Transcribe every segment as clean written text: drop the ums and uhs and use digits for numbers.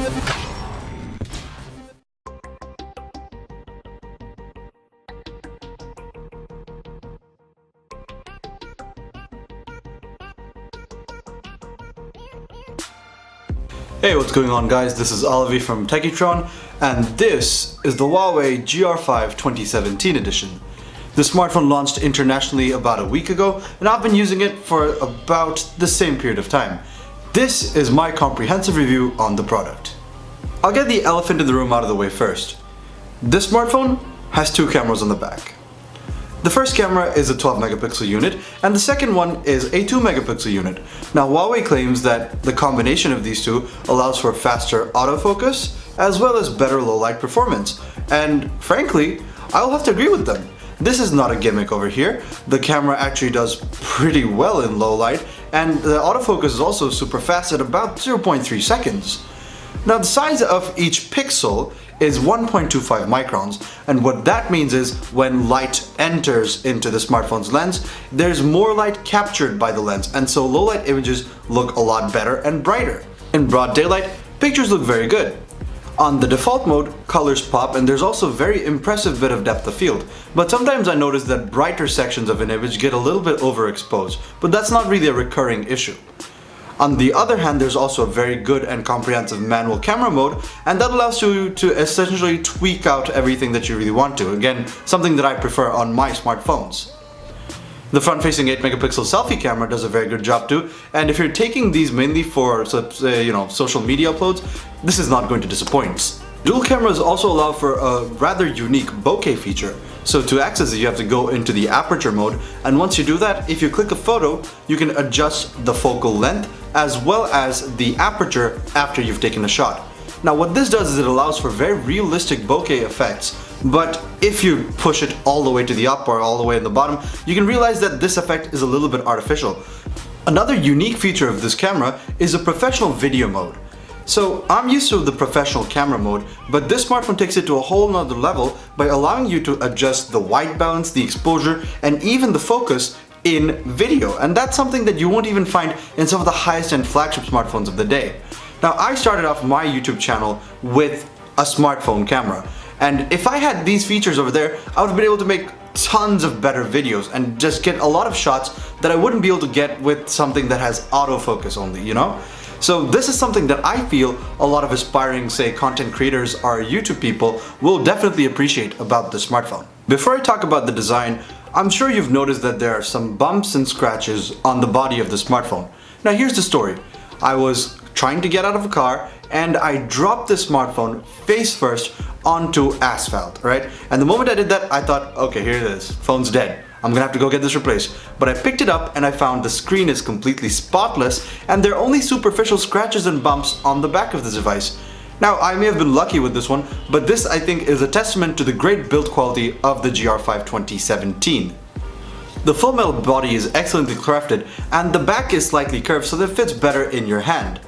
Hey, what's going on guys, this is Oliver from Techitron, and this is the Huawei GR5 2017 edition. The smartphone launched internationally about a week ago, and I've been using it for about the same period of time. This is my comprehensive review on the product. I'll get the elephant in the room out of the way first. This smartphone has two cameras on the back. The first camera is a 12 megapixel unit and the second one is a 2 megapixel unit. Now Huawei claims that the combination of these two allows for faster autofocus as well as better low light performance, and frankly, I'll have to agree with them. This is not a gimmick over here. The camera actually does pretty well in low light, and the autofocus is also super fast at about 0.3 seconds. Now the size of each pixel is 1.25 microns, and what that means is when light enters into the smartphone's lens, there's more light captured by the lens, and so low light images look a lot better and brighter. In broad daylight, pictures look very good. On the default mode, colors pop and there's also a very impressive bit of depth of field, but sometimes I notice that brighter sections of an image get a little bit overexposed, but that's not really a recurring issue. On the other hand, there's also a very good and comprehensive manual camera mode, and that allows you to essentially tweak out everything that you really want to. Again, something that I prefer on my smartphones. The front-facing 8 megapixel selfie camera does a very good job too, and if you're taking these mainly for social media uploads, this is not going to disappoint. Dual cameras also allow for a rather unique bokeh feature. So to access it, you have to go into the aperture mode, and once you do that, if you click a photo, you can adjust the focal length as well as the aperture after you've taken a shot. Now what this does is it allows for very realistic bokeh effects, but if you push it all the way to the up or all the way in the bottom, you can realize that this effect is a little bit artificial. Another unique feature of this camera is a professional video mode. So I'm used to the professional camera mode, but this smartphone takes it to a whole nother level by allowing you to adjust the white balance, the exposure, and even the focus in video. And that's something that you won't even find in some of the highest end flagship smartphones of the day. Now I started off my YouTube channel with a smartphone camera, and if I had these features over there, I would have been able to make tons of better videos and just get a lot of shots that I wouldn't be able to get with something that has autofocus only, you know? So this is something that I feel a lot of aspiring, say, content creators or YouTube people will definitely appreciate about the smartphone. Before I talk about the design, I'm sure you've noticed that there are some bumps and scratches on the body of the smartphone. Now here's the story. I was trying to get out of a car and I dropped the smartphone face first onto asphalt, right? And the moment I did that, I thought, okay, here it is, phone's dead. I'm gonna have to go get this replaced. But I picked it up and I found the screen is completely spotless and there are only superficial scratches and bumps on the back of this device. Now I may have been lucky with this one, but this I think is a testament to the great build quality of the GR5 2017. The full metal body is excellently crafted and the back is slightly curved so that it fits better in your hand.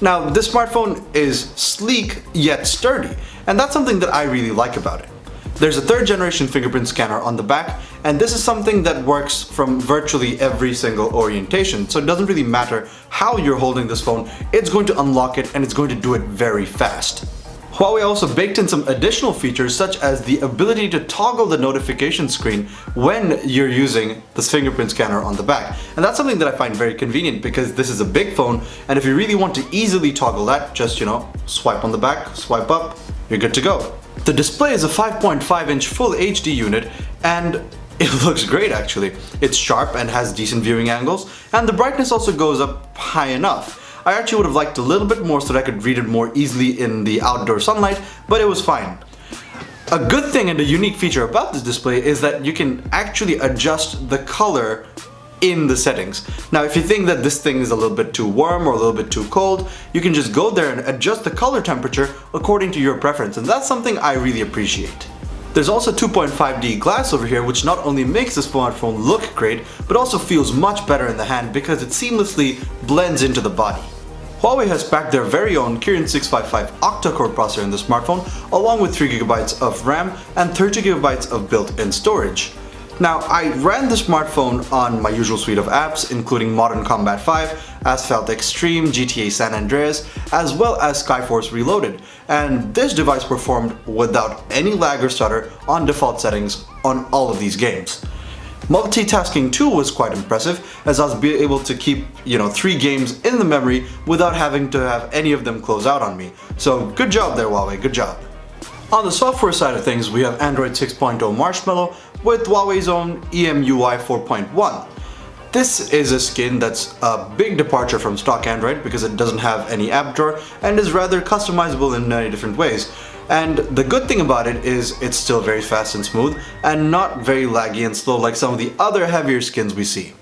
Now this smartphone is sleek yet sturdy, and that's something that I really like about it. There's a third generation fingerprint scanner on the back, and this is something that works from virtually every single orientation, so it doesn't really matter how you're holding this phone, it's going to unlock it and it's going to do it very fast. Huawei also baked in some additional features such as the ability to toggle the notification screen when you're using this fingerprint scanner on the back. And that's something that I find very convenient because this is a big phone, and if you really want to easily toggle that, just, swipe on the back, swipe up, you're good to go. The display is a 5.5-inch Full HD unit, and it looks great actually. It's sharp and has decent viewing angles, and the brightness also goes up high enough. I actually would have liked a little bit more so that I could read it more easily in the outdoor sunlight, but it was fine. A good thing and a unique feature about this display is that you can actually adjust the color in the settings. Now if you think that this thing is a little bit too warm or a little bit too cold, you can just go there and adjust the color temperature according to your preference, and that's something I really appreciate. There's also 2.5D glass over here, which not only makes the smartphone look great, but also feels much better in the hand because it seamlessly blends into the body. Huawei has packed their very own Kirin 655 octa-core processor in the smartphone, along with 3GB of RAM and 30GB of built-in storage. Now, I ran the smartphone on my usual suite of apps, including Modern Combat 5, Asphalt Extreme, GTA San Andreas, as well as Skyforce Reloaded, and this device performed without any lag or stutter on default settings on all of these games. Multitasking too was quite impressive, as I was able to keep, 3 games in the memory without having to have any of them close out on me. So good job there, Huawei, good job. On the software side of things, we have Android 6.0 Marshmallow with Huawei's own EMUI 4.1. This is a skin that's a big departure from stock Android because it doesn't have any app drawer and is rather customizable in many different ways. And the good thing about it is it's still very fast and smooth and not very laggy and slow like some of the other heavier skins we see.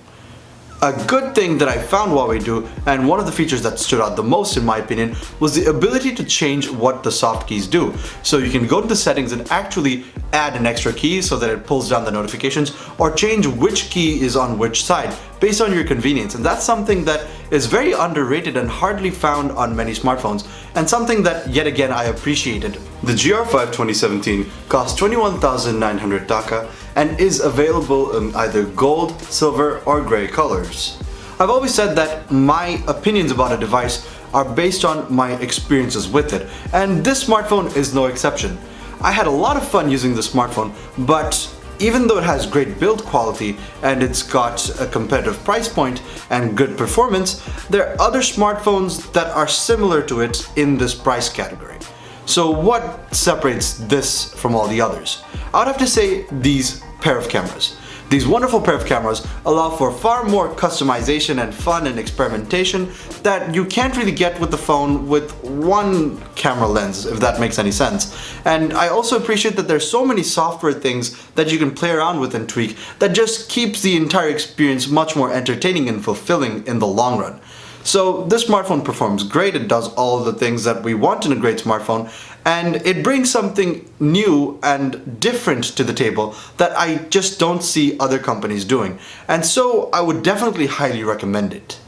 A good thing that I found Huawei do, and one of the features that stood out the most in my opinion, was the ability to change what the soft keys do. So you can go to the settings and actually add an extra key so that it pulls down the notifications, or change which key is on which side based on your convenience, and that's something that is very underrated and hardly found on many smartphones, and something that yet again I appreciated. The GR5 2017 costs 21,900 taka and is available in either gold, silver or grey colors. I've always said that my opinions about a device are based on my experiences with it, and this smartphone is no exception. I had a lot of fun using the smartphone, but even though it has great build quality and it's got a competitive price point and good performance, there are other smartphones that are similar to it in this price category. So what separates this from all the others? I would have to say these pair of cameras. These wonderful pair of cameras allow for far more customization and fun and experimentation that you can't really get with the phone with one camera lens, if that makes any sense. And I also appreciate that there's so many software things that you can play around with and tweak that just keeps the entire experience much more entertaining and fulfilling in the long run. So this smartphone performs great, it does all of the things that we want in a great smartphone, and it brings something new and different to the table that I just don't see other companies doing. And so I would definitely highly recommend it.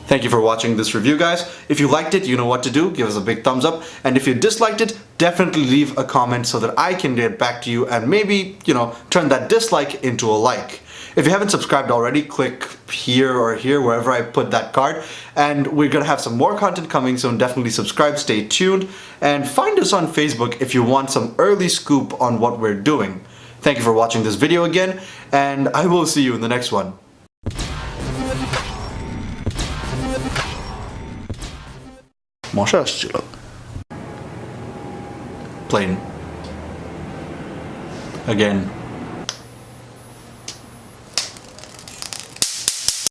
Thank you for watching this review, guys. If you liked it, you know what to do. Give us a big thumbs up. And if you disliked it, definitely leave a comment so that I can get back to you and maybe, turn that dislike into a like. If you haven't subscribed already, click here or here, wherever I put that card. And we're gonna have some more content coming, so definitely subscribe, stay tuned, and find us on Facebook if you want some early scoop on what we're doing. Thank you for watching this video again, and I will see you in the next one. Plain. Again.